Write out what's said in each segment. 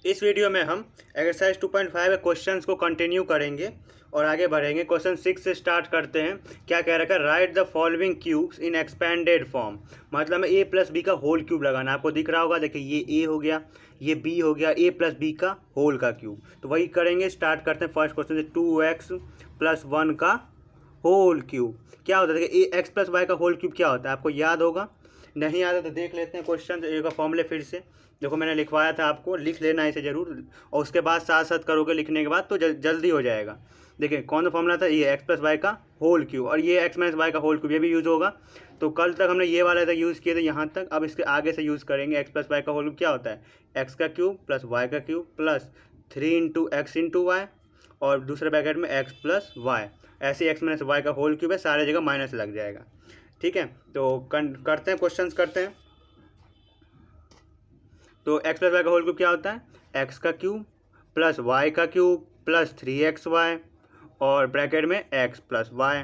इस वीडियो में हम एक्सरसाइज 2.5 क्वेश्चंस को कंटिन्यू करेंगे और आगे बढ़ेंगे। क्वेश्चन 6 से स्टार्ट करते हैं। क्या कह रखा है? Right the following cubes in expanded form. मतलब ए प्लस बी का होल क्यूब लगाना। आपको दिख रहा होगा, देखिए ये ए हो गया, ये बी हो गया, ए प्लस बी का होल का क्यूब। तो वही करेंगे। स्टार्ट करते हैं फर्स्ट क्वेश्चन से। 2x प्लस 1 का होल क्यूब क्या होता है? देखिए ए एक्स प्लस वाई का होल क्यूब क्या होता है, आपको याद होगा? नहीं आता तो देख लेते हैं क्वेश्चन ए का फॉर्मूले फिर से। देखो मैंने लिखवाया था, आपको लिख लेना है इसे ज़रूर, और उसके बाद साथ साथ करोगे लिखने के बाद तो जल्दी हो जाएगा। देखिए कौन सा फॉर्मूला था? ये एक्स प्लस वाई का होल क्यूब, और ये एक्स माइनस वाई का होल क्यूब, ये भी यूज़ होगा। तो कल तक हमने ये वाला तक यूज़ किए थे यहाँ तक, अब इसके आगे से यूज़ करेंगे। एक्स प्लस वाई का होल क्यूब क्या होता है? एक्स का क्यूब प्लस वाई का cube plus 3 into X into Y, और दूसरे ब्रैकेट में एक्स प्लस वाई। ऐसे ही एक्स माइनस वाई का होल क्यूब है, सारे जगह माइनस लग जाएगा। ठीक है, तो करते हैं, क्वेश्चंस करते हैं। तो एक्स प्लस वाई का होल क्यूब क्या होता है? एक्स का क्यूब प्लस वाई का क्यूब प्लस 3xy और ब्रैकेट में एक्स प्लस वाई,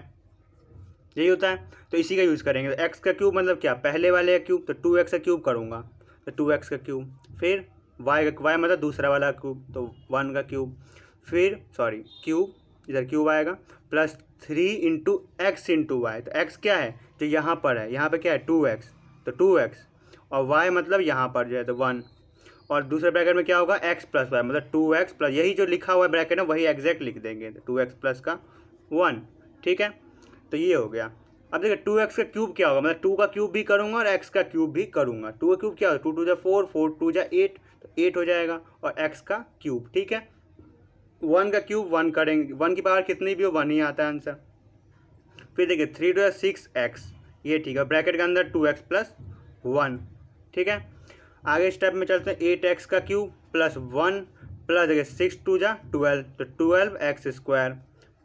यही होता है। तो इसी का यूज़ करेंगे। तो एक्स का क्यूब मतलब क्या? पहले वाले का क्यूब, तो 2x का क्यूब करूँगा तो 2x का क्यूब, फिर वाई मतलब दूसरा वाला क्यूब, तो 1 का क्यूब, फिर सॉरी क्यूब, इधर क्यूब आएगा, plus 3 into X into Y. तो एक्स क्या है? जो यहाँ पर है, यहाँ पर क्या है? 2x, तो 2x, और y मतलब यहाँ पर जो है तो 1, और दूसरे ब्रैकेट में क्या होगा? x प्लस वाई, मतलब 2x प्लस, यही जो लिखा हुआ है ब्रैकेट में वही एग्जैक्ट लिख देंगे, तो 2x प्लस का 1। ठीक है, तो ये हो गया। अब देखिए 2x का क्यूब क्या होगा? मतलब 2 का क्यूब भी करूँगा और x का क्यूब भी करूँगा। 2 का क्यूब क्या होगा? 2 2 जा 4, 4 2 जा 8, तो 8 हो जाएगा, और x का क्यूब। ठीक है, 1 का क्यूब 1 करेंगे, 1 की पावर कितनी भी हो 1 ही आता है आंसर। फिर देखिए 3 2 जा 6x, ये ठीक है, ब्रैकेट के अंदर 2x प्लस 1। ठीक है, आगे स्टेप में चलते हैं। 8x का क्यूब प्लस 1 प्लस देखिए 6 2 जा 12, तो 12x स्क्वायर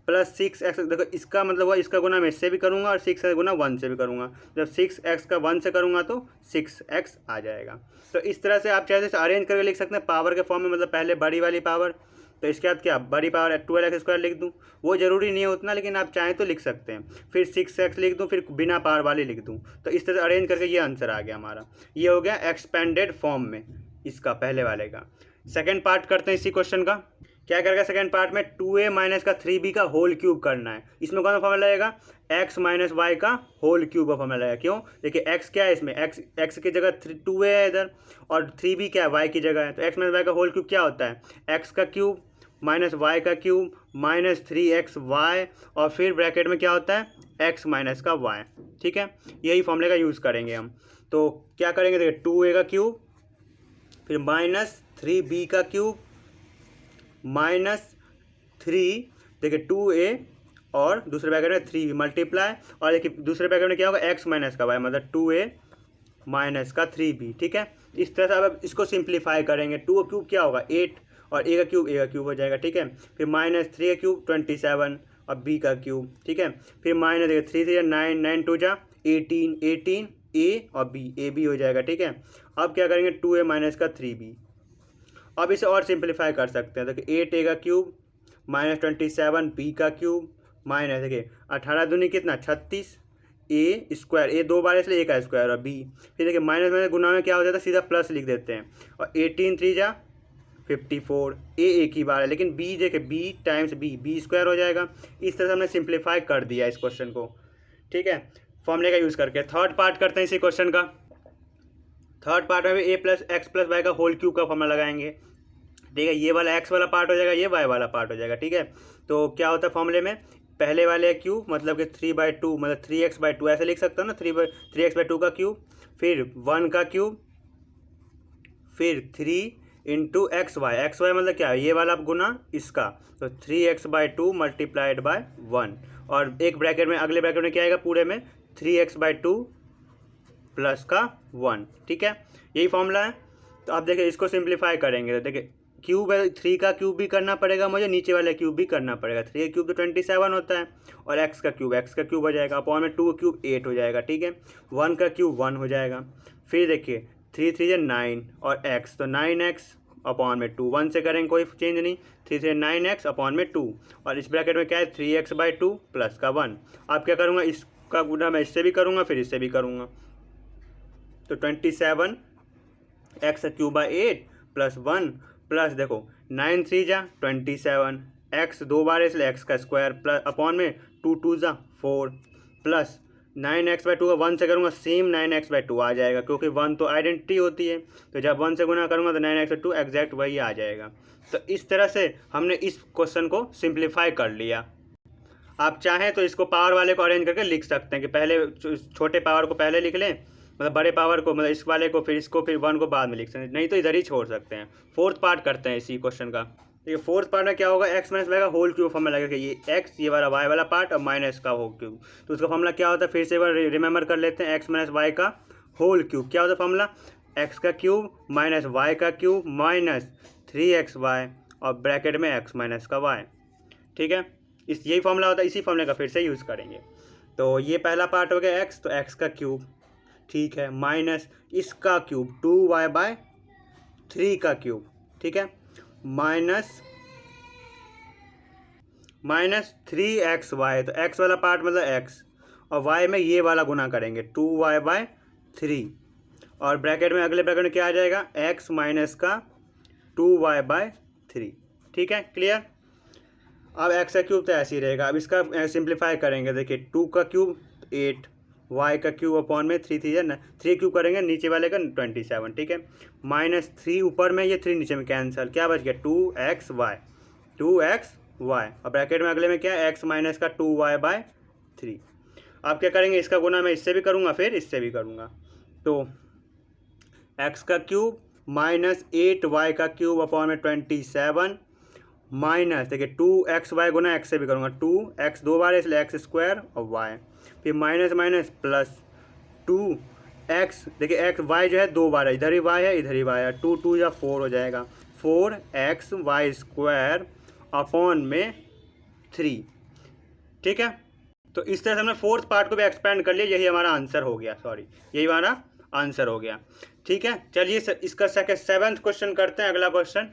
प्लस 6x। देखो इसका मतलब हुआ, इसका गुना मैं इससे भी करूँगा और 6 का गुना 1 से भी करूँगा। जब 6x का 1 से करूँगा तो 6x आ जाएगा। तो इस तरह से आप चाहे तो अरेंज करके लिख सकते हैं पावर के फॉर्म में, मतलब पहले बड़ी वाली पावर, तो इसके बाद क्या? बड़ी पावर 12x स्क्वायर लिख दूँ, वो ज़रूरी नहीं है उतना, लेकिन आप चाहें तो लिख सकते हैं। फिर 6x लिख दूँ, फिर बिना पावर वाली लिख दूँ, तो इस तरह से अरेंज करके ये आंसर आ गया हमारा। ये हो गया एक्सपेंडेड फॉर्म में इसका, पहले वाले का। सेकेंड पार्ट करते हैं इसी क्वेश्चन का। क्या करेगा सेकेंड पार्ट में? 2a माइनस का 3b का होल क्यूब करना है। इसमें कौन सा फॉर्मूला लगेगा? x माइनस वाई का होल क्यूब का फॉर्मूला लगेगा। क्यों? देखिए x क्या है इसमें? x की जगह 2a है इधर, और 3b क्या है? y की जगह है। तो x माइनस वाई का होल क्यूब क्या होता है? x का क्यूब माइनस वाई का क्यूब माइनस 3xy, और फिर ब्रैकेट में क्या होता है? x माइनस का y। ठीक है, यही फॉर्मूले का यूज़ करेंगे हम। तो क्या करेंगे? देखिए 2a का क्यूब, फिर माइनस 3b का क्यूब माइनस 3, देखिए 2a और दूसरे ब्रैकेट में 3b मल्टीप्लाई, और देखिए दूसरे ब्रैकेट में क्या होगा? x माइनस का y, मतलब 2a माइनस का 3b। ठीक है, इस तरह से अब इसको सिंप्लीफाई करेंगे। 2 का क्यूब क्या होगा? 8, और a का क्यूब हो जाएगा। ठीक है, फिर माइनस 3 का क्यूब 27, और b का क्यूब। ठीक है, फिर माइनस देखिए 3 3 9, 9 2 जा 18, 18 a और b, a b हो जाएगा। ठीक है, अब क्या करेंगे? 2a माइनस का 3b। अब इसे और सिंप्लीफाई कर सकते हैं। देखिए 8a का क्यूब माइनस 27 b का क्यूब माइनस देखिए 18 दूनी कितना? 36 a स्क्वायर, ए 2 बार इसलिए a का स्क्वायर, और b, फिर देखिए माइनस में गुना में क्या हो जाता है? सीधा प्लस लिख देते हैं, और 18 3 जा 54, ए एक ही बार है, लेकिन b देखिए b टाइम्स b स्क्वायर हो जाएगा। इस तरह से हमने सिंप्लीफाई कर दिया इस क्वेश्चन को। ठीक है, फॉर्मूले का यूज़ करके। थर्ड पार्ट करते हैं इसी क्वेश्चन का। थर्ड पार्ट में भी ए प्लस एक्स प्लस वाई का होल क्यूब का फॉर्मूला लगाएंगे। ठीक है, ये वाला एक्स वाला पार्ट हो जाएगा, ये वाई वाला पार्ट हो जाएगा। ठीक है, तो क्या होता है फॉर्मूले में? पहले वाले क्यूब मतलब कि 3/2, मतलब 3x/2 ऐसे लिख सकते हो ना, 3x/2 का क्यूब, फिर 1 का क्यूब, फिर 3 इंटू एक्स वाई मतलब क्या है? ये वाला गुना इसका, तो 3x/2 मल्टीप्लाइड बाय 1, और एक ब्रैकेट में, अगले ब्रैकेट में क्या आएगा पूरे में? 3x/2 प्लस का 1। ठीक है, यही फॉर्मूला है। तो आप देखिए इसको सिंप्लीफाई करेंगे तो देखिए क्यूब है, 3 का क्यूब भी करना पड़ेगा मुझे, नीचे वाले क्यूब भी करना पड़ेगा। 3 का क्यूब तो 27 होता है, और एक्स का क्यूब हो जाएगा, अपॉन में 2 का क्यूब 8 हो जाएगा। ठीक है, 1 का क्यूब 1 हो जाएगा। फिर देखिए 3 3 9, और एक्स तो 9x अपॉन में 2, 1 से करेंगे कोई चेंज नहीं, 3 3 9x अपॉन में 2, और इस ब्रैकेट में क्या है? 3x/2 प्लस का 1। अब क्या करूँगा? इसका गुना मैं इससे भी करूँगा, फिर इससे भी करूँगा, तो 27 x³ 8 प्लस 1 प्लस देखो 9 3 जा 27, एक्स 2 बार है इसलिए एक्स का स्क्वायर प्लस अपॉन में 2 2 जा 4 प्लस 9x/2 का 1 से करूँगा सेम 9x/2 आ जाएगा, क्योंकि 1 तो आइडेंटिटी होती है, तो जब 1 से गुना करूँगा तो 9x/2 एग्जैक्ट वही आ जाएगा। तो इस तरह से हमने इस क्वेश्चन को सिंप्लीफाई कर लिया। आप चाहें तो इसको पावर वाले को अरेंज करके लिख सकते हैं कि पहले छोटे पावर को पहले लिख लें, मतलब बड़े पावर को, मतलब इस वाले को, फिर इसको, फिर 1 को बाद में लिख सकते हैं, नहीं तो इधर ही छोड़ सकते हैं। फोर्थ पार्ट करते हैं इसी क्वेश्चन का। ठीक है, फोर्थ पार्ट में क्या होगा, एक्स माइनस वाई का होल क्यूब फॉर्मूला लगेगा, ये एक्स, ये वाला वाई वाला पार्ट और माइनस का होल क्यूब। तो उसका फॉर्मूला क्या होता है, फिर से एक बार रिमेंबर कर लेते हैं। एक्स माइनस वाई का होल क्यूब क्या होता है फॉर्मूला, एक्स का क्यूब माइनस वाई का क्यूब माइनस 3xy और ब्रैकेट में एक्स माइनस का वाई। ठीक है, इस यही फॉर्मूला होता है, इसी फॉर्मूले का फिर से यूज़ करेंगे। तो ये पहला पार्ट हो गया एक्स, तो एक्स का क्यूब, ठीक है, माइनस इसका क्यूब 2y/3 का क्यूब, ठीक है, माइनस 3xy, तो x वाला पार्ट मतलब x और y में ये वाला गुना करेंगे 2y/3 और ब्रैकेट में अगले ब्रैकेट में क्या आ जाएगा, x माइनस का 2y/3। ठीक है, क्लियर। अब x का क्यूब तो ऐसे ही रहेगा। अब इसका सिंप्लीफाई करेंगे, देखिए 2 का क्यूब 8, y का क्यूब अपॉन में 3 3 है ना, 3 क्यूब करेंगे नीचे वाले का 27। ठीक है, माइनस 3 ऊपर में, ये 3 नीचे में कैंसिल, क्या बच गया 2xy और ब्रैकेट में अगले में क्या है, x माइनस का 2y/3। अब क्या करेंगे, इसका गुना मैं इससे भी करूँगा फिर इससे भी करूँगा, तो x का क्यूब माइनस 8y का क्यूब अपॉन में 27 माइनस देखिए 2xy गुना x से भी करूँगा, 2x 2 बार है इसलिए x स्क्वायर और y, फिर माइनस माइनस प्लस 2x, देखिए x y जो है 2 बार है, इधर ही y है इधर ही y है, 2 2 या 4 हो जाएगा, 4xy स्क्वायर अपॉन में 3। ठीक है, तो इस तरह से हमने फोर्थ पार्ट को भी एक्सपेंड कर लिया, यही हमारा आंसर हो गया, यही हमारा आंसर हो गया। ठीक है, चलिए इसका सेवन्थ क्वेश्चन करते हैं। अगला क्वेश्चन,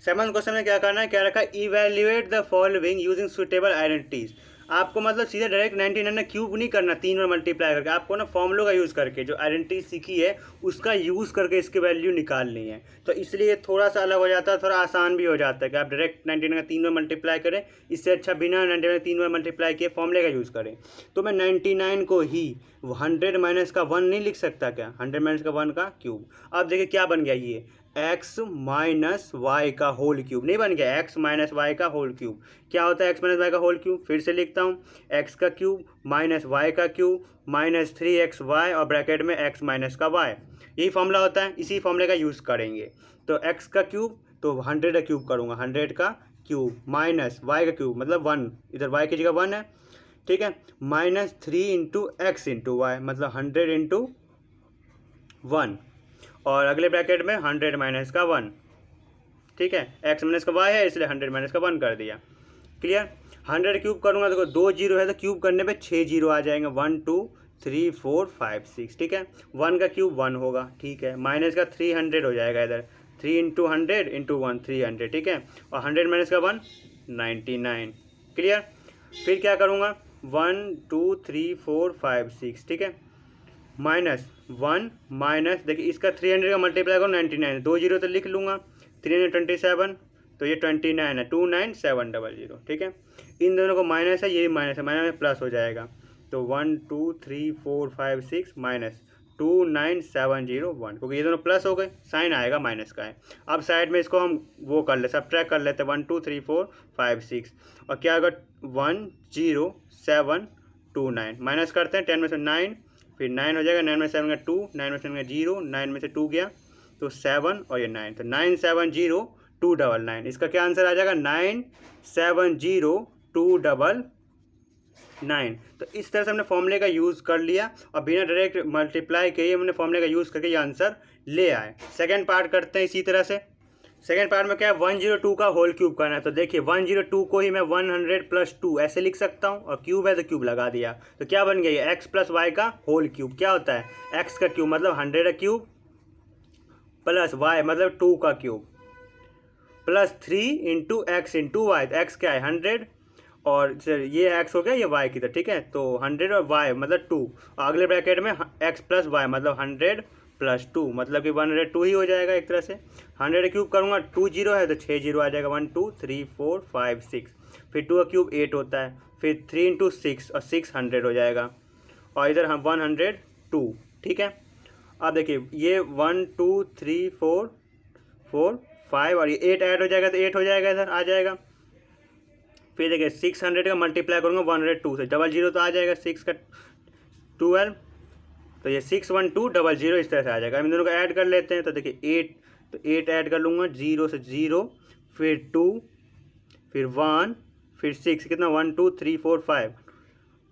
सेवन्थ क्वेश्चन में क्या करना है, क्या रखा है, evaluate the following using suitable identities. आपको मतलब सीधे डायरेक्ट 99 में क्यूब नहीं करना, 3 में मल्टीप्लाई करके, आपको ना फॉर्मूलों का यूज़ करके जो आइडेंटिटी सीखी है उसका यूज़ करके इसकी वैल्यू निकालनी है। तो इसलिए थोड़ा सा अलग हो जाता है, थोड़ा आसान भी हो जाता है कि आप डायरेक्ट 99 का 3 में मल्टीप्लाई करें, इससे अच्छा बिना 99 3 में मल्टीप्लाई किए फॉर्मूले का यूज़ करें। तो मैं 99 को ही 100 माइनस का 1 नहीं लिख सकता क्या, 100 माइनस का 1 का क्यूब। अब देखिए क्या बन गया, ये x माइनस वाई का होल क्यूब नहीं बन गया, x माइनस वाई का होल क्यूब। क्या होता है x माइनस वाई का होल क्यूब, फिर से लिखता हूँ, x का क्यूब माइनस वाई का क्यूब माइनस 3xy और ब्रैकेट में x माइनस का y, यही फॉर्मूला होता है, इसी फॉर्मूले का यूज़ करेंगे। तो x का क्यूब तो 100 का क्यूब करूँगा, 100 का क्यूब माइनस y का क्यूब मतलब 1, इधर y की जगह 1 है, ठीक है, minus 3 into X into Y मतलब 100 इंटू 1 और अगले ब्रैकेट में 100 माइनस का 1। ठीक है, x माइनस का y है इसलिए 100 माइनस का 1 कर दिया। क्लियर, 100 क्यूब करूँगा, देखो 2 जीरो है तो क्यूब करने पे 6 जीरो आ जाएंगे, 1 2 3 4 5 6। ठीक है, 1 का क्यूब 1 होगा, ठीक है, माइनस का 300 हो जाएगा इधर, 3 इंटू 100 इंटू 1 300। ठीक है, और 100 माइनस का 1 99। क्लियर, फिर क्या करूँगा, 1 2 3 4 5 6। ठीक है, माइनस 1 माइनस देखिए इसका 300 का मल्टीप्लाई करो 99, 2 जीरो तो लिख लूँगा, 327 तो ये 29 है, 29700। ठीक है, इन दोनों को माइनस है, ये माइनस है, माइनस में प्लस हो जाएगा, तो 1 2 3 4 5 6 माइनस 29701, क्योंकि ये दोनों प्लस हो गए, साइन आएगा माइनस का है। अब साइड में इसको हम वो कर ले, सब्ट्रैक्ट कर लेते हैं, 1 2 3 4 5 6 और क्या होगा 10729, माइनस करते हैं 10 में से 9, फिर 9 हो जाएगा, 9 में 7 का 2, 9 में 7 का 0, 9 में से 2 गया तो 7 और ये 9, तो 970299, इसका क्या आंसर आ जाएगा 970299। तो इस तरह से हमने फॉर्मूले का यूज़ कर लिया और बिना डायरेक्ट मल्टीप्लाई किए हमने फॉर्मूले का यूज़ करके ये आंसर ले आए। सेकेंड पार्ट करते हैं इसी तरह से। सेकेंड पार्ट में क्या है, 102 का होल क्यूब करना है। तो देखिए 102 को ही मैं 100 प्लस 2 ऐसे लिख सकता हूँ और क्यूब है तो क्यूब लगा दिया, तो क्या बन गया ये x प्लस वाई का होल क्यूब। क्या होता है, x का क्यूब मतलब 100 का क्यूब प्लस y मतलब 2 का cube plus 3 into X into Y, तो x क्या है 100 और ये x हो गया ये y की तरह। ठीक है, तो 100 और y मतलब 2 और अगले ब्रैकेट में x प्लस वाई मतलब 100 प्लस 2, मतलब कि 102 ही हो जाएगा एक तरह से। 100 क्यूब करूँगा, 2 जीरो है तो 6 जीरो आ जाएगा, 1 2 3 4 5 6, फिर 2 का क्यूब 8 होता है, फिर 3 इंटू 6 और 600 हो जाएगा, और इधर हम 102। ठीक है, अब देखिए ये 1 2 3 4 4 5 और ये 8 ऐड हो जाएगा तो 8 हो जाएगा, इधर आ जाएगा। फिर देखिए 600 का मल्टीप्लाई करूँगा 102 से, डबल जीरो तो आ जाएगा, 6 का 12, तो ये 61200 इस तरह से आ जाएगा। हम इन दोनों को ऐड कर लेते हैं, तो देखिए 8, तो 8 ऐड कर लूँगा, 0 से 0, फिर 2, फिर 1, फिर 6, कितना 1 2 3 4 5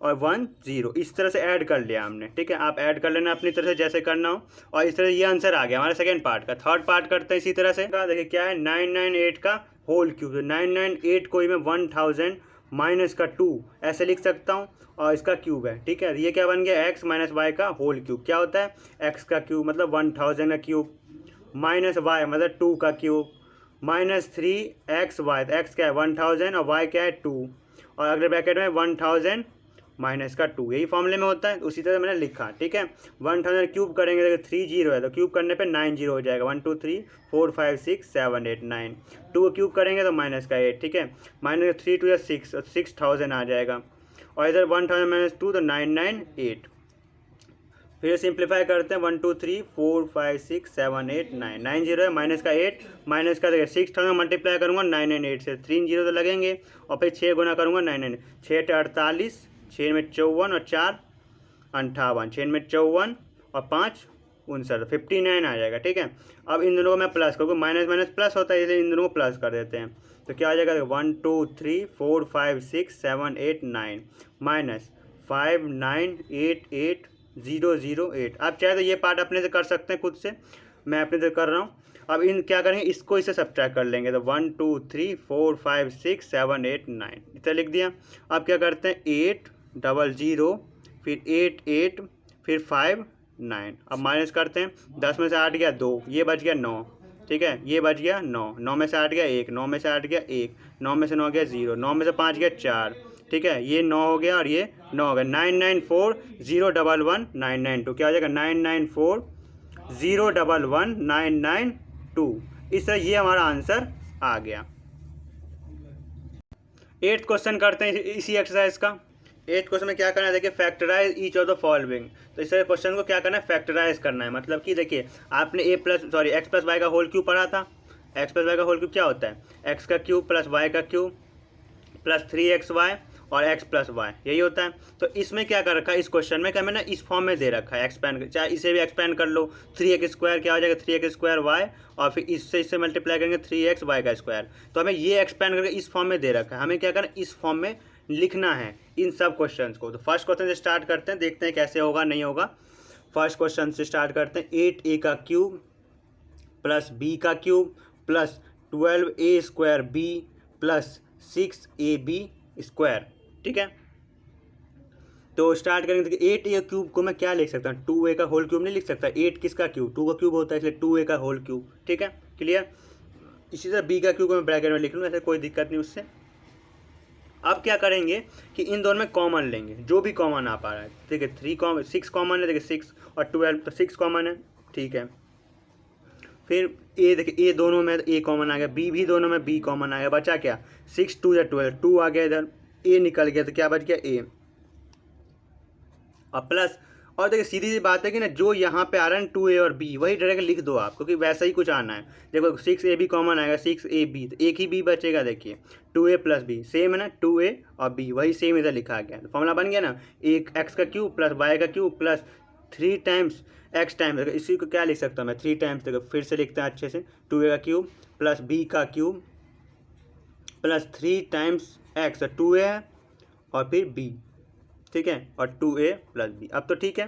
और 1 0, इस तरह से ऐड कर लिया हमने। ठीक है, आप ऐड कर लेना अपनी तरह से जैसे करना हो, और इस तरह ये आंसर आ गया हमारा सेकेंड पार्ट का। थर्ड पार्ट करते हैं इसी तरह से। देखिए क्या है, 998 का होल क्यूब, 998 को ही मैं 1000 माइनस का 2 ऐसे लिख सकता हूँ, और इसका क्यूब है। ठीक है, ये क्या बन गया, x माइनस वाई का होल क्यूब। क्या होता है, x का क्यूब मतलब 1000 का क्यूब, माइनस वाई मतलब 2 का क्यूब, माइनस 3xy, तो x क्या है 1000 और y क्या है 2, और अगले ब्रैकेट में 1000 माइनस का 2, यही फॉर्मूले में होता है। उसी तरह मैंने लिखा। ठीक है, 1000 क्यूब करेंगे तो 3 जीरो है, तो क्यूब करने पे 9 जीरो हो जाएगा, 1 2 3 4 5 6 7 8 9, 2 क्यूब करेंगे तो माइनस का 8। ठीक है, माइनस 3 2 6, 6000 आ जाएगा, और इधर 1000 माइनस 2 तो 998। फिर सिंप्लीफाई करते हैं, 1 2 3 4 5 6 7 8 9, 9 जीरो है, माइनस का 8, माइनस का देखिए 6000 मल्टीप्लाई करूँगा 998 से, 3 जीरो तो लगेंगे, और फिर 6 गुना करूँगा 998, 6 48, 6 में 54 और 4 58, 6 में 54 और 5 59, 59 आ जाएगा। ठीक है, अब इन दोनों को मैं प्लस करूँगा, माइनस माइनस प्लस होता है, इसलिए इन दोनों को प्लस कर देते हैं, तो क्या आ जाएगा 1 2 3 4 5 6 7 8 9 माइनस 5 9 8 8 0 0 8। आप चाहे तो ये पार्ट अपने से कर सकते हैं खुद से, मैं अपने से कर रहा हूँ। अब इन क्या करेंगे, इसको इससे सब्ट्रैक्ट कर लेंगे, तो 1 2 3 4 5 6 7 8 9 इतना लिख दिया। अब क्या करते हैं, 8 0 फिर 8 8 फिर 5 9, अब माइनस करते हैं, 10 में से 8 गया 2, ये बच गया 9। ठीक है, ये बच गया 9, 9 में से 8 गया 1, 9 में से 8 गया 1, 9 में से 9 गया 0, 9 में से 5 गया 4। ठीक है, ये 9 हो गया और ये 9 हो गया, 994 011 992, क्या हो जाएगा 994 011 992। इस तरह ये हमारा आंसर आ गया। 8th क्वेश्चन करते हैं इसी एक्सरसाइज का। 8th क्वेश्चन में क्या करना है, देखिए factorise each of the following. तो इस तरह क्वेश्चन को क्या करना है, फैक्टराइज करना है। मतलब कि देखिए आपने एक्स प्लस वाई का होल क्यूब पढ़ा था। एक्स प्लस वाई का होल क्यूब क्या होता है, एक्स का क्यूब प्लस वाई का क्यूब प्लस 3xy और x प्लस वाई, यही होता है। तो इसमें क्या कर रखा है, इस क्वेश्चन में क्या मैंने इस फॉर्म में दे रखा है, एक्सपैंड, चाहे इसे भी एक्सपैंड कर लो, 3x² क्या हो जाएगा 3x² y, और फिर इससे मल्टीप्लाई करेंगे 3x y का स्क्वायर। तो हमें ये एक्सपैंड करके इस फॉर्म में दे रखा है, हमें क्या करना है, इस फॉर्म में लिखना है इन सब क्वेश्चन को। तो फर्स्ट क्वेश्चन से स्टार्ट करते हैं, देखते हैं कैसे होगा नहीं होगा। फर्स्ट क्वेश्चन से स्टार्ट करते हैं, 8a का क्यूब प्लस b का cube plus 12a² b plus 6ab square. ठीक है, तो स्टार्ट करेंगे। देखिए 8a क्यूब को मैं क्या लिख सकता हूँ, 2a का होल क्यूब नहीं लिख सकता, 8 किसका क्यूब, 2 का क्यूब होता है, इसलिए 2a का होल क्यूब। ठीक है, क्लियर। इसी तरह b का क्यूब को मैं ब्रैकेट में लिख लूँ, ऐसे कोई दिक्कत नहीं उससे। अब क्या करेंगे कि इन दोनों में कॉमन लेंगे, जो भी कॉमन आ पा रहा है। ठीक है, 6 कॉमन है, देखिए 6 और 12, तो 6 कॉमन है। ठीक है, फिर ए, देखिए ए दोनों में ए कॉमन आ गया, बी भी दोनों में बी कॉमन आ गया, बचा क्या 6 2 या 12, 2 आ गया, इधर ए निकल गया, तो क्या बच गया ए, और प्लस। और देखिए सीधी सी बात है कि ना, जो यहाँ पे आ रहा है 2a और b वही डायरेक्ट लिख दो आप, क्योंकि वैसा ही कुछ आना है। देखो 6a भी कॉमन आएगा, 6ab, तो एक ही b बचेगा। देखिए 2a प्लस b सेम है ना, 2a और b वही सेम इधर लिखा गया, तो फॉर्मूला बन गया ना, एक x का क्यूब प्लस y का cube plus 3 times x times. इसी को क्या लिख सकता हूँ मैं, 3 टाइम्स। देखो फिर से लिखते हैं अच्छे से, 2a का क्यूब प्लस b का cube plus 3 times x, 2a है और फिर b। ठीक है, और 2a प्लस b। अब तो ठीक है,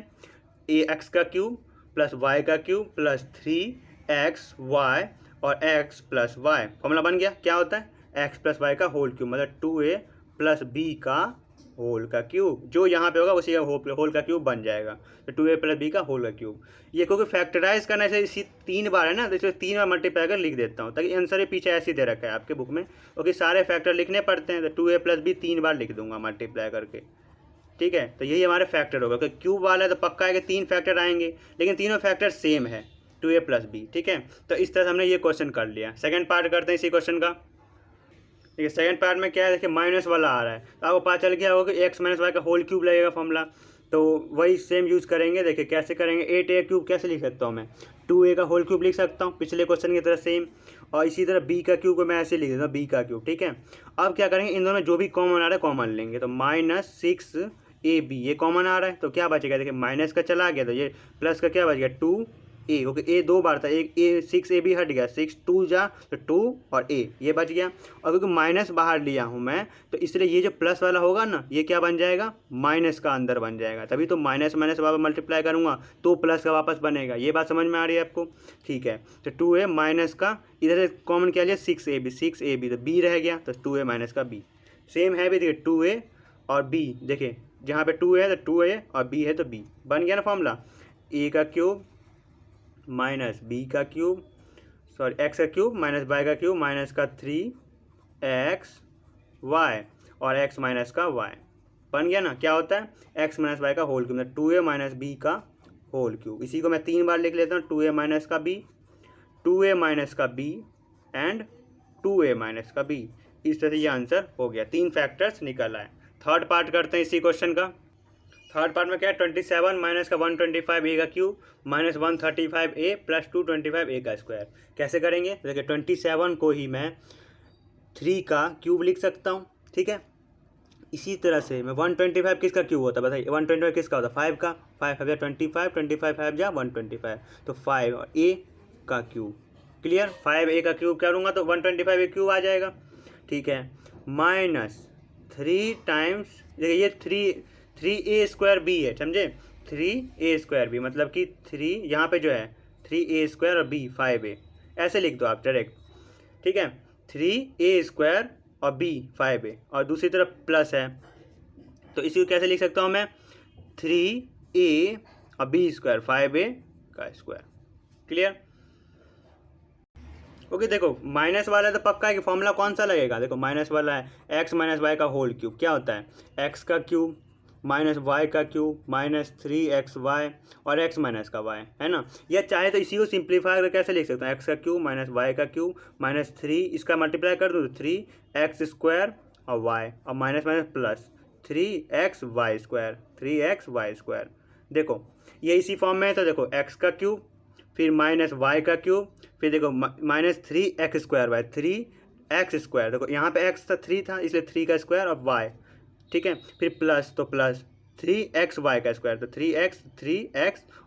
ax का क्यूब प्लस y का क्यूब प्लस 3xy और x प्लस y, फॉर्मूला बन गया। क्या होता है, x प्लस y का होल क्यूब, मतलब 2a प्लस b का होल का क्यूब, जो यहाँ पे होगा उसी का होल का क्यूब बन जाएगा। तो 2a प्लस b का होल का क्यूब। ये क्योंकि फैक्टराइज करना है, इसी 3 बार है ना, तो इसलिए 3 बार मल्टीप्लाई कर लिख देता हूँ, ताकि आंसर ही पीछे ऐसे ही दे रखा है आपके बुक में, क्योंकि सारे फैक्टर लिखने पड़ते हैं। तो 2a प्लस b 3 बार लिख दूंगा मल्टीप्लाई करके। ठीक है। तो यही हमारे फैक्टर होगा, क्योंकि क्यूब वाला है तो पक्का है कि 3 फैक्टर आएंगे, लेकिन तीनों फैक्टर सेम है 2a + b, ठीक है। तो इस तरह से हमने ये क्वेश्चन कर लिया। सेकंड पार्ट करते हैं इसी क्वेश्चन का। देखिए सेकंड पार्ट में क्या है, देखिए माइनस वाला आ रहा है, तो आपको पता चल गया होगा कि x - y का होल क्यूब लगेगा फॉर्मूला, तो वही सेम यूज़ करेंगे। देखिए कैसे करेंगे, 8a क्यूब कैसे लिख सकता हूँ मैं, 2a का होल क्यूब लिख सकता हूँ पिछले क्वेश्चन की तरह सेम, और इसी तरह b का क्यूब को मैं ऐसे लिख देता हूँ b का क्यूब, ठीक है। अब क्या करेंगे, इन दोनों में जो भी कॉमन आ रहा है कॉमन लेंगे, तो -6ab ये कॉमन आ रहा है, तो क्या बचेगा, देखिए माइनस का चला गया तो ये प्लस का क्या बच गया 2a, क्योंकि a 2 बार था, एक a 6ab हट गया, 6 2 जा तो 2 और a ये बच गया। और क्योंकि माइनस बाहर लिया हूँ मैं, तो इसलिए ये जो प्लस वाला होगा ना, ये क्या बन जाएगा, माइनस का अंदर बन जाएगा, तभी तो माइनस माइनस वापस मल्टीप्लाई करूँगा तो प्लस का वापस बनेगा। ये बात समझ में आ रही है आपको, ठीक है। तो 2a माइनस का इधर से कॉमन क्या लिया 6ab तो b रह गया, तो 2a माइनस का b सेम है भी, देखिए 2a और b, देखिए जहाँ पे 2 है तो 2a और b है तो b बन गया ना फॉर्मूला, a का क्यूब माइनस b का क्यूब, सॉरी x का क्यूब माइनस y का क्यूब माइनस का 3xy और x माइनस का y बन गया ना। क्या होता है x माइनस y का whole cube, 2a minus b का होल क्यूब। इसी को मैं 3 बार लिख लेता हूँ, 2a माइनस का b, 2a माइनस का b एंड 2a माइनस का b। इस तरह से ये आंसर हो गया, 3 फैक्टर्स निकल आए। थर्ड पार्ट करते हैं इसी क्वेश्चन का। थर्ड पार्ट में क्या है, 27 माइनस का 125a का cube minus 135a plus 225a का स्क्वायर कैसे करेंगे। देखिए 27 को ही मैं 3 का क्यूब लिख सकता हूँ, ठीक है। इसी तरह से मैं 125 किसका क्यूब होता है बताइए, 125 किसका होता है 5 का, 5 5 25 25 5 जा 125, तो 5 और a का क्यूब, क्लियर। 5a का क्यूब करूँगा तो 125 क्यूब आ जाएगा, ठीक है। माइनस 3 टाइम्स, देखिए ये 3a स्क्वायर b है, समझे, 3a स्क्वायर b मतलब कि 3 यहाँ पे जो है 3a स्क्वायर और b 5a, ऐसे लिख दो आप डायरेक्ट, ठीक है। 3a स्क्वायर और b 5a और दूसरी तरफ प्लस है, तो इसी को कैसे लिख सकता हूँ मैं, 3a और b स्क्वायर 5a का स्क्वायर, क्लियर। ओके देखो माइनस वाला है तो पक्का है कि फॉर्मूला कौन सा लगेगा, देखो माइनस वाला है x माइनस वाई का होल क्यूब, क्या होता है x का क्यूब माइनस वाई का क्यूब माइनस 3xy और x माइनस का y, है ना। या चाहे तो इसी को सिंप्लीफाई करके कैसे लिख सकते हैं, x का क्यूब माइनस वाई का क्यूब माइनस 3, इसका मल्टीप्लाई कर दूँ तो 3x स्क्वायर और y और minus minus plus 3xy square 3xy square. देखो ये इसी फॉर्म में है, तो देखो x का क्यूब फिर माइनस वाई का क्यूब, फिर देखो minus 3x square by 3x square, देखो यहाँ पे x था 3 था इसलिए 3 का स्क्वायर और y, ठीक है। फिर प्लस तो प्लस 3xy का स्क्वायर, तो 3x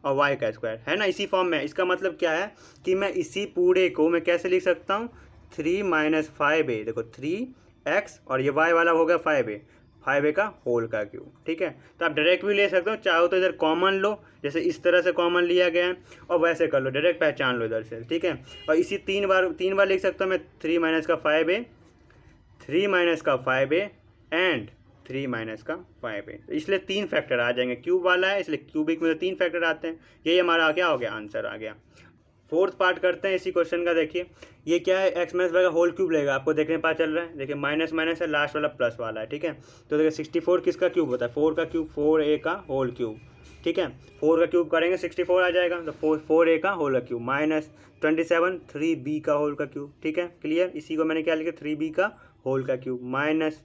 और y का स्क्वायर, है ना, इसी फॉर्म में। इसका मतलब क्या है कि मैं इसी पूरे को मैं कैसे लिख सकता हूँ, 3 माइनस 5a, देखो 3x और ये y वाला हो गया 5a का होल का क्यूब, ठीक है। तो आप डायरेक्ट भी ले सकते हो, चाहो तो इधर कॉमन लो, जैसे इस तरह से कॉमन लिया गया है, और वैसे कर लो डायरेक्ट पहचान लो इधर से, ठीक है। और इसी 3 बार लिख सकता हूँ मैं, 3 माइनस का 5a 3 माइनस का 5a एंड 3 माइनस का 5a, तो इसलिए 3 फैक्टर आ जाएंगे, क्यूब वाला है इसलिए क्यूबिक में 3 फैक्टर आते हैं। यही हमारा क्या हो गया, आंसर आ गया। फोर्थ पार्ट करते हैं इसी क्वेश्चन का। देखिए ये क्या है, x माइनस वाई का होल क्यूब लेगा, आपको देखने पता चल रहा है, देखिए माइनस माइनस है, लास्ट वाला प्लस वाला है, ठीक है। तो देखिए 64 किसका क्यूब होता है, 4 का क्यूब 4a का होल क्यूब, ठीक है। 4 का क्यूब करेंगे 64 आ जाएगा, तो 4a का होल का क्यूब माइनस 27 3b का होल का क्यूब, ठीक है, क्लियर। इसी को मैंने क्या लिखा 3b का होल का क्यूब माइनस,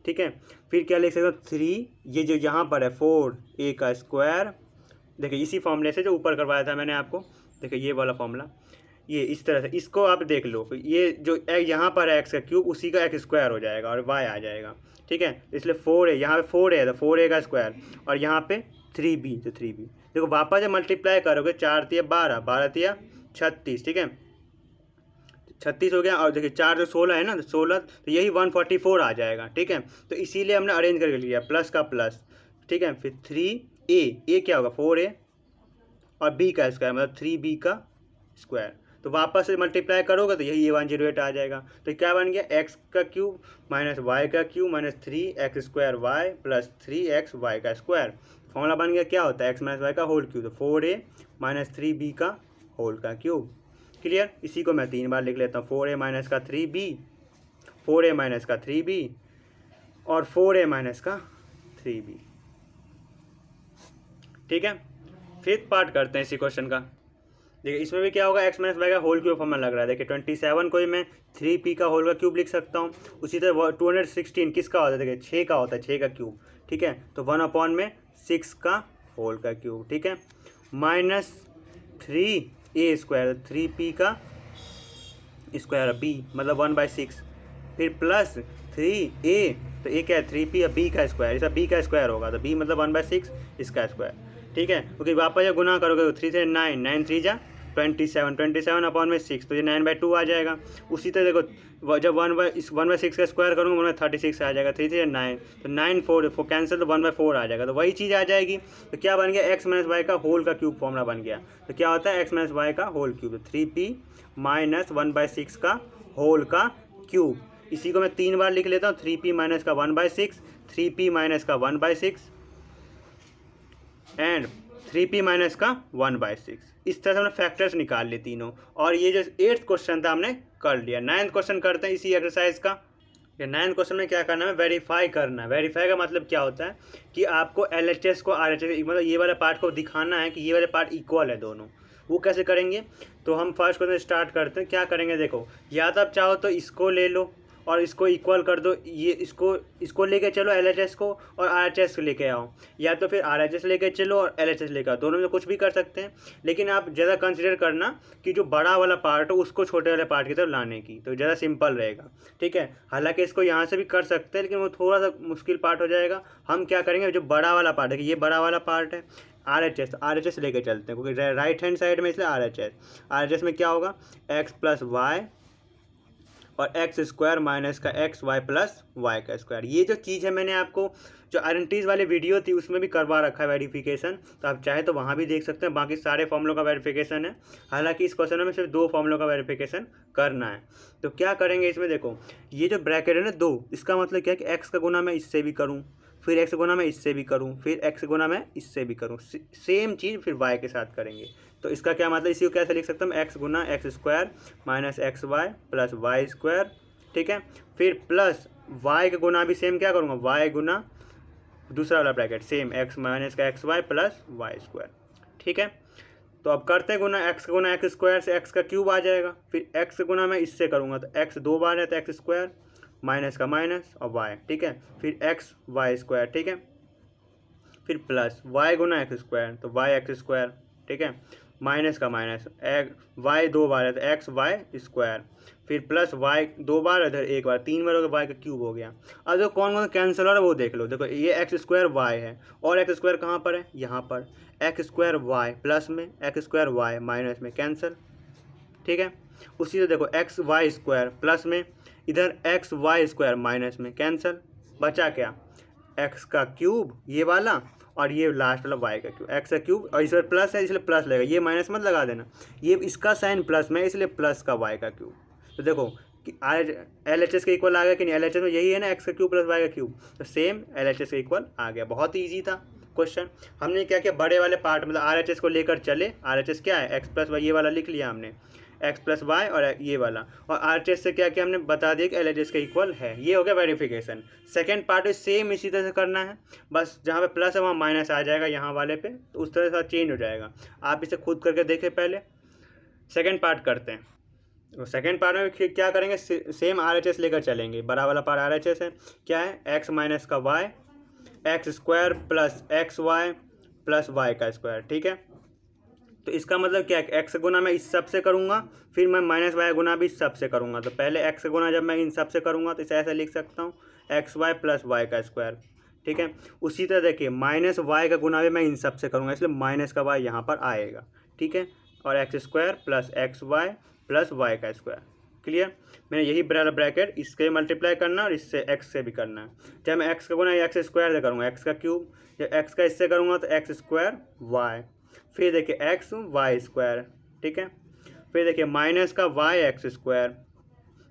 ठीक है। फिर क्या लिख सकते हो 3, ये जो यहाँ पर है 4a का स्क्वायर, देखिए इसी फॉर्मूले से जो ऊपर करवाया था मैंने आपको, देखिए ये वाला फॉर्मूला, ये इस तरह से इसको आप देख लो, ये जो यहाँ पर है एक्स का क्यूब उसी का एक्स स्क्वायर हो जाएगा और वाई आ जाएगा, ठीक है। इसलिए 4a, यहाँ पे 4a है तो 4a का स्क्वायर और यहाँ पे 3b तो 3b, देखो वापस जब मल्टीप्लाई करोगे 4 तिया 12 12 तिया 36, ठीक है, 36 हो गया। और देखिए 4 जो 16 है ना, तो 16 तो यही 144 आ जाएगा, ठीक है। तो इसीलिए हमने अरेंज करके लिया प्लस का प्लस, ठीक है। फिर 3a क्या होगा 4a और b का स्क्वायर मतलब 3b का स्क्वायर, तो वापस से मल्टीप्लाई करोगे तो यही 108 आ जाएगा। तो क्या बन गया, x का क्यूब माइनस वाई का cube minus 3x square Y plus 3xy का स्क्वायर। फॉर्मूला बन गया क्या होता है, x माइनस वाई का होल क्यूब, तो 4a माइनस 3b का होल का क्यूब, क्लियर। इसी को मैं 3 बार लिख लेता हूँ, 4a माइनस का 3b 4a माइनस का 3b और 4a माइनस का 3b, ठीक है, फिफ्थ पार्ट करते हैं इसी क्वेश्चन का। देखिए इसमें भी क्या होगा, एक्स माइनस वाई का होल क्यूब फॉर्मूला लग रहा है। देखिए 27 को ही मैं 3p का होल का क्यूब लिख सकता हूँ। उसी तरह 216 किसका होता है, देखिए 6 का होता है, 6 का क्यूब। ठीक है, तो 1/6 का होल का क्यूब। ठीक है, माइनस 3a² 3p का स्क्वायर, b मतलब 1/6, फिर प्लस 3a, तो a क्या है 3p या b का स्क्वायर, इसका b का स्क्वायर होगा तो b मतलब 1/6 इसका स्क्वायर। ठीक है, क्योंकि वापस जब गुना करोगे तो 3 से 9, 9 3 जा 27, 27/6, तो ये 9/2 आ जाएगा। उसी तरह देखो जब 1/6 का स्क्वायर करूँगा 1/36 आ जाएगा, 3 से 9 तो 9 4 कैंसिल, तो 1/4 आ जाएगा। तो वही चीज़ आ जाएगी। तो क्या बन गया, एक्स माइनस वाई का होल का क्यूब फॉर्मूला बन गया। तो क्या होता है, एक्स माइनस वाई का होल क्यूब, 3p माइनस 1/6 का होल का क्यूब। इसी को मैं 3 बार लिख लेता हूँ, 3p माइनस का 1/6, 3p माइनस का 1/6 एंड 3p माइनस का 1/6। इस तरह से हमने फैक्टर्स निकाल लिए तीनों। और ये जो 8th क्वेश्चन था हमने कर लिया। 9th क्वेश्चन करते हैं इसी एक्सरसाइज का। ये 9th क्वेश्चन में क्या करना है, वेरीफाई करना है। वेरीफाई का मतलब क्या होता है कि आपको LHS को RHS, मतलब ये वाले पार्ट को दिखाना है कि ये वाले पार्ट इक्वल है दोनों। वो कैसे करेंगे, तो हम फर्स्ट क्वेश्चन स्टार्ट करते हैं। क्या करेंगे, देखो या तो आप चाहो तो इसको ले लो और इसको इक्वल कर दो, ये इसको लेके चलो LHS को और RHS लेके आओ, या तो फिर RHS लेके चलो और LHS लेके आओ, दोनों में कुछ भी कर सकते हैं। लेकिन आप ज़्यादा कंसिडर करना कि जो बड़ा वाला पार्ट हो उसको छोटे वाले पार्ट की तरफ लाने की, तो ज़्यादा सिंपल रहेगा। ठीक है, हालांकि इसको यहाँ से भी कर सकते हैं लेकिन वो थोड़ा सा मुश्किल पार्ट हो जाएगा। हम क्या करेंगे, जो बड़ा वाला पार्ट है, कि ये बड़ा वाला पार्ट है RHS लेके चलते हैं, क्योंकि राइट हैंड साइड में इसलिए RHS में क्या होगा, x प्लस वाई और एक्स स्क्वायर माइनस का एक्स वाई प्लस वाई का स्क्वायर। ये जो चीज़ है मैंने आपको जो आइडेंटिटीज वाली वीडियो थी उसमें भी करवा रखा है वेरिफिकेशन, तो आप चाहे तो वहाँ भी देख सकते हैं। बाकी सारे फॉर्मूलों का वेरिफिकेशन है। हालांकि इस क्वेश्चन में सिर्फ 2 फॉर्मूलों का वेरिफिकेशन करना है। तो क्या करेंगे इसमें, देखो ये जो ब्रैकेट है ना 2, इसका मतलब क्या है कि एक्स का गुना मैं इससे भी करूँ, फिर एक्स गुना मैं इससे भी करूँ, फिर एक्स गुना मैं इससे भी करूँ, सेम चीज़ फिर वाई के साथ करेंगे। तो इसका क्या मतलब, इसी को कैसे लिख सकता हूँ, एक्स गुना X square minus X Y plus Y square. ठीक है, फिर प्लस वाई का गुना भी सेम क्या करूँगा, वाई गुना दूसरा वाला ब्रैकेट सेम एक्स माइनस का x Y plus Y square. ठीक है, तो अब करते हैं गुना, एक्स गुना एक्स स्क्वायर से एक्स का क्यूब आ जाएगा, फिर एक्स गुना मैं इससे करूँगा तो एक्स 2 बार है तो एक्स स्क्वायर माइनस का माइनस और वाई। ठीक है, फिर एक्स वाई स्क्वायर। ठीक है, फिर प्लस वाई गुना एक्स स्क्वायर तो वाई एक्स स्क्वायर। ठीक है, माइनस का माइनस वाई 2 बार है तो एक्स वाई स्क्वायर, फिर प्लस वाई 2 बार इधर 1 बार, 3 बार हो गया, वाई का क्यूब हो गया। अब जो कौन कौन कैंसिल हो रहा है वो देख लो। देखो ये एक्स स्क्वायर वाई है और एक्स स्क्वायर कहाँ पर है, यहाँ पर, एक्स स्क्वायर वाई प्लस में एक्स स्क्वायर वाई माइनस में कैंसिल। ठीक है, उसी से देखो एक्स वाई स्क्वायर प्लस में, इधर एक्स वाई स्क्वायर माइनस में कैंसिल। बचा क्या, एक्स का क्यूब ये वाला और ये लास्ट वाला वाई का क्यूब, एक्स का क्यूब, और इसमें प्लस है इसलिए प्लस लगेगा, ये माइनस मत लगा देना, ये इसका साइन प्लस में इसलिए प्लस का वाई का क्यूब। तो देखो कि LHS के इक्वल आ गया कि नहीं, LHS में यही है ना, एक्स का क्यूब प्लस वाई का क्यूब, तो सेम LHS के इक्वल आ गया। बहुत ही ईजी था क्वेश्चन। हमने क्या किया, बड़े वाले पार्ट मतलब RHS को लेकर चले। RHS क्या है, एक्स प्लस वाई, ये वाला लिख लिया हमने, एक्स प्लस वाई और ये वाला, और RHS से क्या किया हमने बता दिया कि LHS के इक्वल है। ये हो गया वेरिफिकेशन। सेकंड पार्ट सेम इसी तरह से करना है, बस जहाँ पे प्लस है वहाँ माइनस आ जाएगा यहाँ वाले पे, तो उस तरह से चेंज हो जाएगा। आप इसे खुद करके देखें पहले। सेकंड पार्ट करते हैं। तो सेकंड पार्ट में क्या करेंगे, सेम RHS लेकर चलेंगे। बड़ा वाला पार्ट RHS है, क्या है, एक्स माइनस का Y x square plus x Y plus Y का स्क्वायर। ठीक है, तो इसका मतलब क्या है, एक्स गुना मैं इस सब से करूँगा, फिर मैं माइनस वाई गुना भी इस सब से करूँगा। तो पहले एक्स गुना जब मैं इन सब से करूँगा तो इसे ऐसे लिख सकता हूँ, एक्स वाई प्लस वाई का स्क्वायर। ठीक है, उसी तरह देखिए माइनस वाई का गुना भी मैं इन सब से करूँगा, इसलिए माइनस का वाई यहाँ पर आएगा। ठीक है, और x square plus x Y plus Y का स्क्वायर। क्लियर, मैंने यही ब्रैकेट इसके मल्टीप्लाई करना और इससे एक्स से भी करना है। चाहे मैं एक्स का गुना एक्स स्क्वायर से करूँगा, एक्स का क्यूब, जब एक्स का इससे करूँगा तो एक्स स्क्वायर वाई, फिर देखिए एक्स वाई स्क्वायर। ठीक है, फिर देखिए माइनस का वाई एक्स स्क्वायर,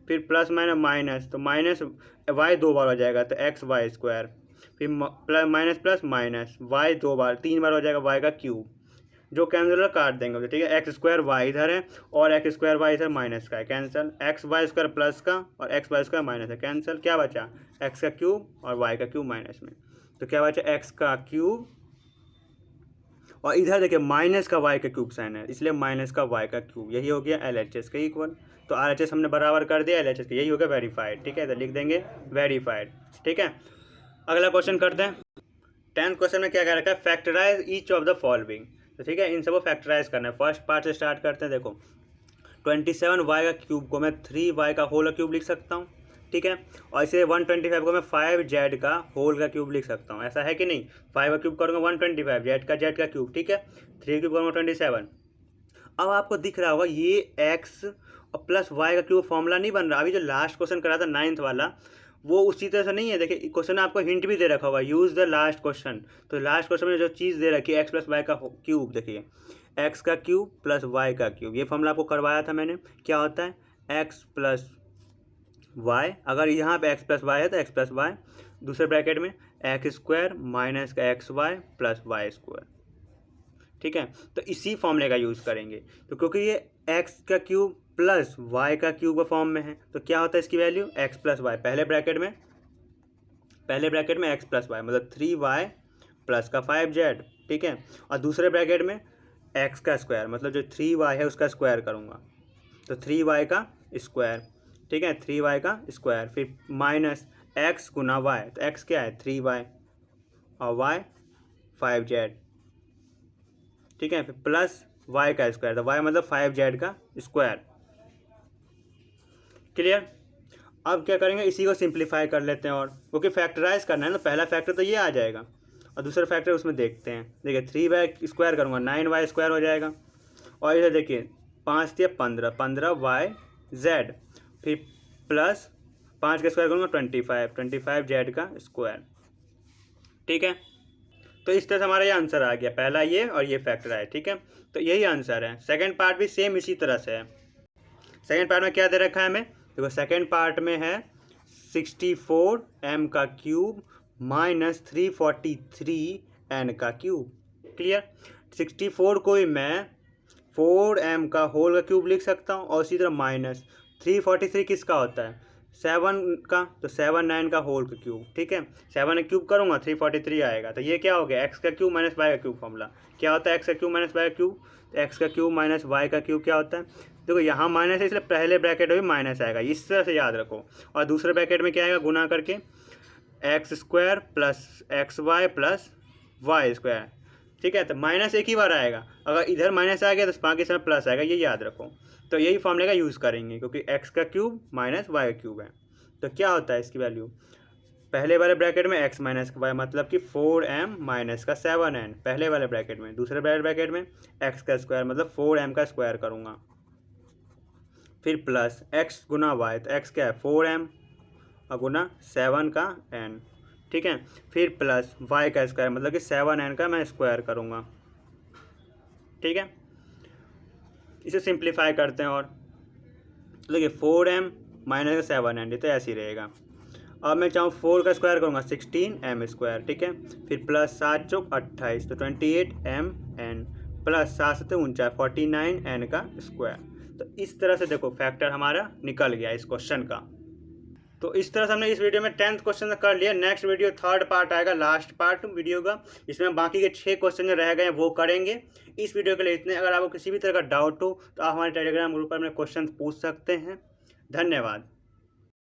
फिर प्लस माइनस माइनस, तो माइनस वाई 2 बार हो जाएगा तो एक्स वाई स्क्वायर, फिर plus minus plus minus y 2 बार 3 बार हो जाएगा वाई का क्यूब, जो कैंसिल काट देंगे। ठीक है, एक्स स्क्वायर वाई इधर है और एक्स स्क्वायर वाई इधर माइनस का है, cancel. X y square plus का और एक्स वाई स्क्वायर माइनस है, कैंसिल। क्या बचा, एक्स का क्यूब और वाई का क्यूब माइनस में, तो क्या बचा, एक्स का क्यूब और इधर देखिए माइनस का वाई का क्यूब साइन है, इसलिए माइनस का वाई का क्यूब, यही हो गया LHS के इक्वल। तो RHS हमने बराबर कर दिया LHS के, यही हो गया वेरीफाइड। ठीक है, तो लिख देंगे वेरीफाइड। ठीक है, अगला क्वेश्चन करते हैं। 10th क्वेश्चन में क्या कह रखा है, factorise each of the following. तो ठीक है, इन सबको फैक्टराइज करना है। फर्स्ट पार्ट से स्टार्ट करते हैं। देखो 27y का क्यूब को मैं 3y का होल का क्यूब लिख सकता हूँ। ठीक है, और इसे 125 को मैं 5z का होल का क्यूब लिख सकता हूँ। ऐसा है कि नहीं, 5 का क्यूब करूँगा 125, z का क्यूब। ठीक है, 3 क्यूब करूँगा 27। अब आपको दिख रहा होगा ये x और प्लस y का क्यूब फॉर्मूला नहीं बन रहा। अभी जो लास्ट क्वेश्चन करा था 9th वाला, वो उसी तरह से नहीं है। देखिए क्वेश्चन आपको हिंट भी दे रखा होगा, यूज़ द लास्ट क्वेश्चन। तो लास्ट क्वेश्चन में जो चीज़ दे रखी है x प्लस वाई का क्यूब, देखिए x का क्यूब प्लस y का क्यूब, ये फॉर्मूला आपको करवाया था मैंने। क्या होता है x प्लस वाई, अगर यहाँ पे x प्लस वाई है तो x प्लस वाई, दूसरे ब्रैकेट में एक्स स्क्वायर माइनस का x Y plus Y square. ठीक है, तो इसी फॉर्मूले का यूज़ करेंगे। तो क्योंकि ये x का क्यूब प्लस y का क्यूब फॉर्म में है, तो क्या होता है इसकी वैल्यू x प्लस वाई, पहले ब्रैकेट में x प्लस वाई मतलब 3y प्लस का 5z। ठीक है, और दूसरे ब्रैकेट में x का स्क्वायर मतलब जो 3y है उसका स्क्वायर करूँगा, तो 3y का स्क्वायर। ठीक है, 3y का स्क्वायर, फिर माइनस x गुना y, तो x क्या है 3y और y 5z। ठीक है, फिर प्लस y का स्क्वायर, तो y मतलब 5z का स्क्वायर। क्लियर। अब क्या करेंगे, इसी को सिंप्लीफाई कर लेते हैं, और क्योंकि फैक्टराइज करना है ना, पहला फैक्टर तो ये आ जाएगा और दूसरा फैक्टर उसमें देखते हैं। देखिए 3y स्क्वायर करूँगा 9y स्क्वायर हो जाएगा, और इधर देखिए 5 दिया 15, 15yz, फिर प्लस 5 का स्क्वायर करूँगा 25z का स्क्वायर। ठीक है, तो इस तरह से हमारा ये आंसर आ गया, पहला ये और ये फैक्टर है। ठीक है, तो यही आंसर है। सेकंड पार्ट भी सेम इसी तरह से है। सेकंड पार्ट में क्या दे रखा है हमें, देखो सेकंड पार्ट में है 64m का क्यूब माइनस 343n का क्यूब। क्लियर, 64 को ही मैं 4m का होल का क्यूब लिख सकता हूँ, और इसी तरह माइनस 343 किसका होता है 7 का, तो 7 9 का होल का क्यूब। ठीक है, 7 क्यूब करूँगा 343 आएगा। तो ये क्या हो गया x का क्यूब माइनस वाई का क्यूब फॉर्मूला। क्या होता है x का क्यूब माइनस वाई का क्यूब, तो x का क्यूब माइनस वाई का क्यूब क्या होता है, देखो यहाँ माइनस है इसलिए पहले ब्रैकेट में भी माइनस आएगा, इस तरह से याद रखो। और दूसरे ब्रैकेट में क्या आएगा, गुना करके x square plus x Y plus Y square. ठीक है, तो माइनस एक ही बार आएगा, अगर इधर माइनस आ गया तो बाकी समय प्लस आएगा, ये याद रखो। तो यही फॉर्मूले का यूज़ करेंगे, क्योंकि x का क्यूब माइनस वाई का क्यूब है। तो क्या होता है इसकी वैल्यू, पहले वाले ब्रैकेट में x माइनस वाई मतलब कि 4m माइनस का 7n पहले वाले ब्रैकेट में, दूसरे ब्रैकेट में x का स्क्वायर मतलब 4m का स्क्वायर करूँगा, फिर प्लस x गुना y, तो x क्या है 4m और गुना 7 का n। ठीक है, फिर प्लस y का स्क्वायर मतलब कि 7n का मैं स्क्वायर करूँगा। ठीक है, इसे सिंप्लीफाई करते हैं, और देखिए 4m माइनस 7n, ये तो ऐसे ही रहेगा। अब मैं चाहूँ 4 का स्क्वायर करूँगा 16m स्क्वायर। ठीक है, फिर प्लस 7 चौक 28, तो 28mn प्लस 7 7 49 49n का स्क्वायर। तो इस तरह से देखो फैक्टर हमारा निकल गया इस क्वेश्चन का। तो इस तरह से हमने इस वीडियो में 10th क्वेश्चन कर लिया। नेक्स्ट वीडियो थर्ड पार्ट आएगा, लास्ट पार्ट वीडियो का, इसमें बाकी के 6 क्वेश्चन जो रह गए वो करेंगे। इस वीडियो के लिए इतने। अगर आपको किसी भी तरह का डाउट हो तो आप हमारे टेलीग्राम ग्रुप पर अपने क्वेश्चन पूछ सकते हैं। धन्यवाद।